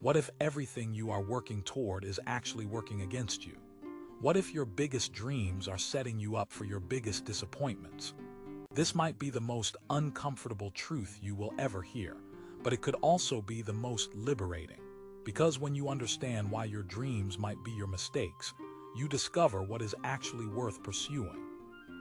What if everything you are working toward is actually working against you? What if your biggest dreams are setting you up for your biggest disappointments? This might be the most uncomfortable truth you will ever hear, but it could also be the most liberating. Because when you understand why your dreams might be your mistakes, you discover what is actually worth pursuing.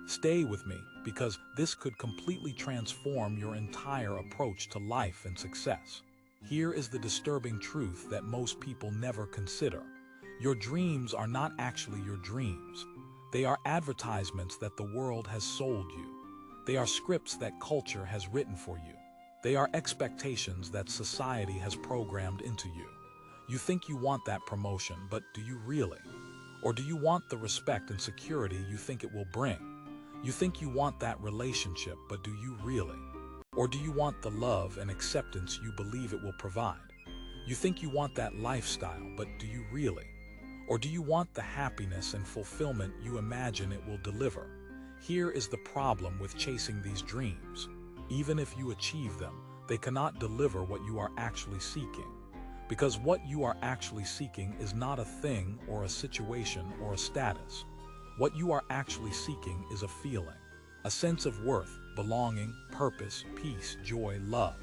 Stay with me, because this could completely transform your entire approach to life and success. Here is the disturbing truth that most people never consider. Your dreams are not actually your dreams. They are advertisements that the world has sold you. They are scripts that culture has written for you. They are expectations that society has programmed into you. You think you want that promotion, but do you really? Or do you want the respect and security you think it will bring? You think you want that relationship, but do you really? Or do you want the love and acceptance you believe it will provide? You think you want that lifestyle, but do you really? Or do you want the happiness and fulfillment you imagine it will deliver? Here is the problem with chasing these dreams. Even if you achieve them, they cannot deliver what you are actually seeking. Because what you are actually seeking is not a thing or a situation or a status. What you are actually seeking is a feeling, a sense of worth, belonging, purpose, peace, joy, love.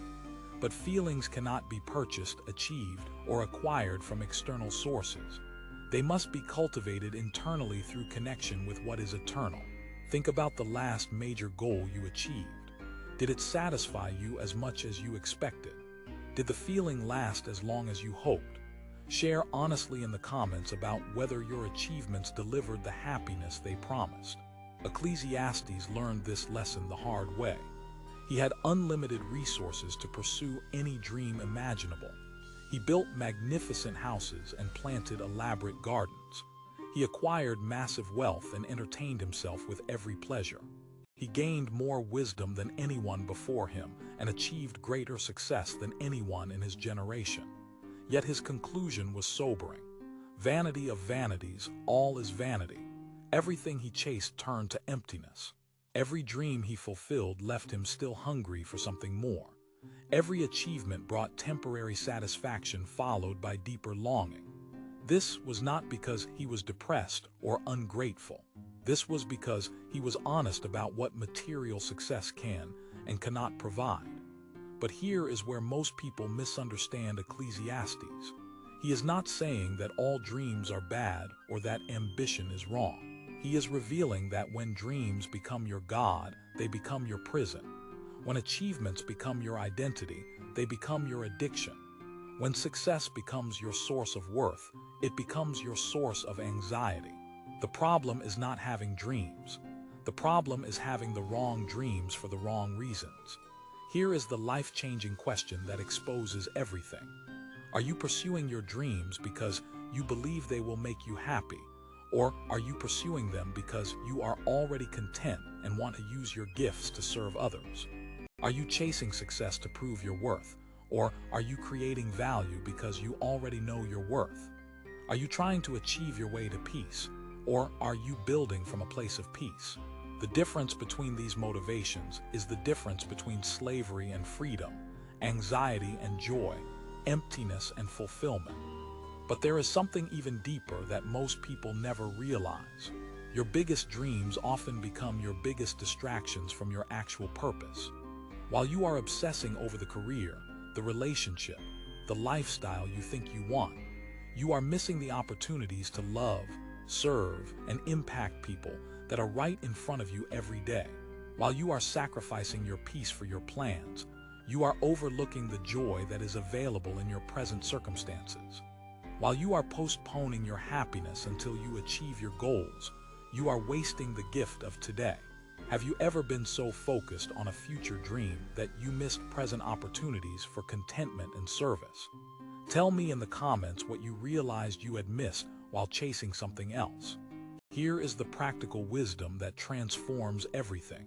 But feelings cannot be purchased, achieved, or acquired from external sources. They must be cultivated internally through connection with what is eternal. Think about the last major goal you achieved. Did it satisfy you as much as you expected? Did the feeling last as long as you hoped? Share honestly in the comments about whether your achievements delivered the happiness they promised. Ecclesiastes learned this lesson the hard way. He had unlimited resources to pursue any dream imaginable. He built magnificent houses and planted elaborate gardens. He acquired massive wealth and entertained himself with every pleasure. He gained more wisdom than anyone before him and achieved greater success than anyone in his generation. Yet his conclusion was sobering. Vanity of vanities, all is vanity. Everything he chased turned to emptiness. Every dream he fulfilled left him still hungry for something more. Every achievement brought temporary satisfaction followed by deeper longing. This was not because he was depressed or ungrateful. This was because he was honest about what material success can and cannot provide. But here is where most people misunderstand Ecclesiastes. He is not saying that all dreams are bad or that ambition is wrong. He is revealing that when dreams become your God, they become your prison. When achievements become your identity, they become your addiction. When success becomes your source of worth, it becomes your source of anxiety. The problem is not having dreams. The problem is having the wrong dreams for the wrong reasons. Here is the life-changing question that exposes everything. Are you pursuing your dreams because you believe they will make you happy? Or are you pursuing them because you are already content and want to use your gifts to serve others? Are you chasing success to prove your worth? Or are you creating value because you already know your worth? Are you trying to achieve your way to peace? Or are you building from a place of peace? The difference between these motivations is the difference between slavery and freedom, anxiety and joy, emptiness and fulfillment. But there is something even deeper that most people never realize. Your biggest dreams often become your biggest distractions from your actual purpose. While you are obsessing over the career, the relationship, the lifestyle you think you want, you are missing the opportunities to love, serve, and impact people that are right in front of you every day. While you are sacrificing your peace for your plans, you are overlooking the joy that is available in your present circumstances. While you are postponing your happiness until you achieve your goals, you are wasting the gift of today. Have you ever been so focused on a future dream that you missed present opportunities for contentment and service? Tell me in the comments what you realized you had missed while chasing something else. Here is the practical wisdom that transforms everything.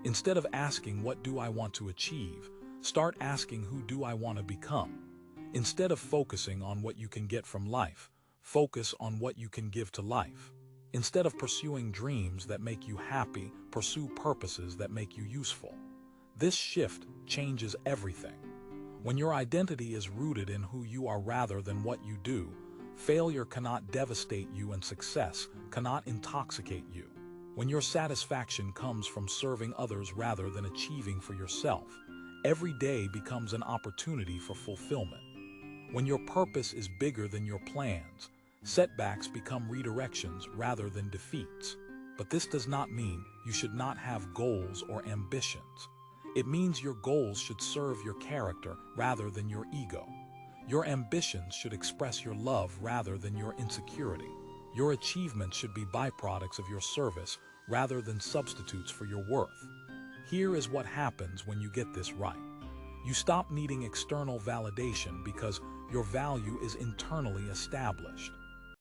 Instead of asking, what do I want to achieve, start asking, who do I want to become? Instead of focusing on what you can get from life, focus on what you can give to life. Instead of pursuing dreams that make you happy, pursue purposes that make you useful. This shift changes everything. When your identity is rooted in who you are rather than what you do, failure cannot devastate you and success cannot intoxicate you. When your satisfaction comes from serving others rather than achieving for yourself, every day becomes an opportunity for fulfillment. When your purpose is bigger than your plans, setbacks become redirections rather than defeats. But this does not mean you should not have goals or ambitions. It means your goals should serve your character rather than your ego. Your ambitions should express your love rather than your insecurity. Your achievements should be byproducts of your service rather than substitutes for your worth. Here is what happens when you get this right. You stop needing external validation because your value is internally established.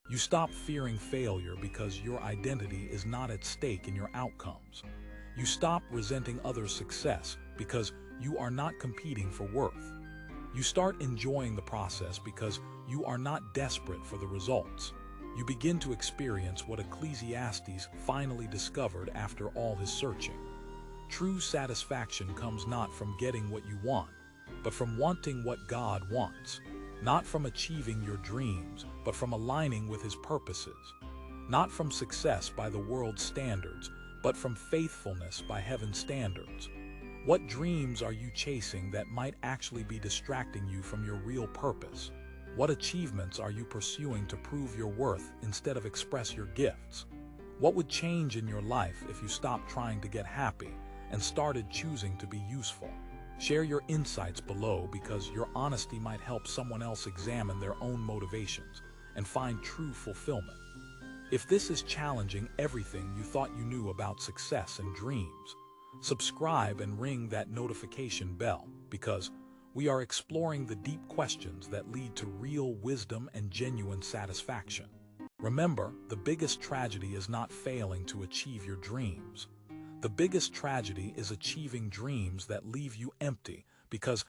You stop fearing failure because your identity is not at stake in your outcomes. You stop resenting others' success because you are not competing for worth. You start enjoying the process because you are not desperate for the results. You begin to experience what Ecclesiastes finally discovered after all his searching. True satisfaction comes not from getting what you want, but from wanting what God wants. Not from achieving your dreams, but from aligning with his purposes. Not from success by the world's standards, but from faithfulness by heaven's standards. What dreams are you chasing that might actually be distracting you from your real purpose? What achievements are you pursuing to prove your worth instead of express your gifts? What would change in your life if you stopped trying to get happy and started choosing to be useful? Share your insights below because your honesty might help someone else examine their own motivations and find true fulfillment. If this is challenging everything you thought you knew about success and dreams, subscribe and ring that notification bell because we are exploring the deep questions that lead to real wisdom and genuine satisfaction. Remember, the biggest tragedy is not failing to achieve your dreams. The biggest tragedy is achieving dreams that leave you empty because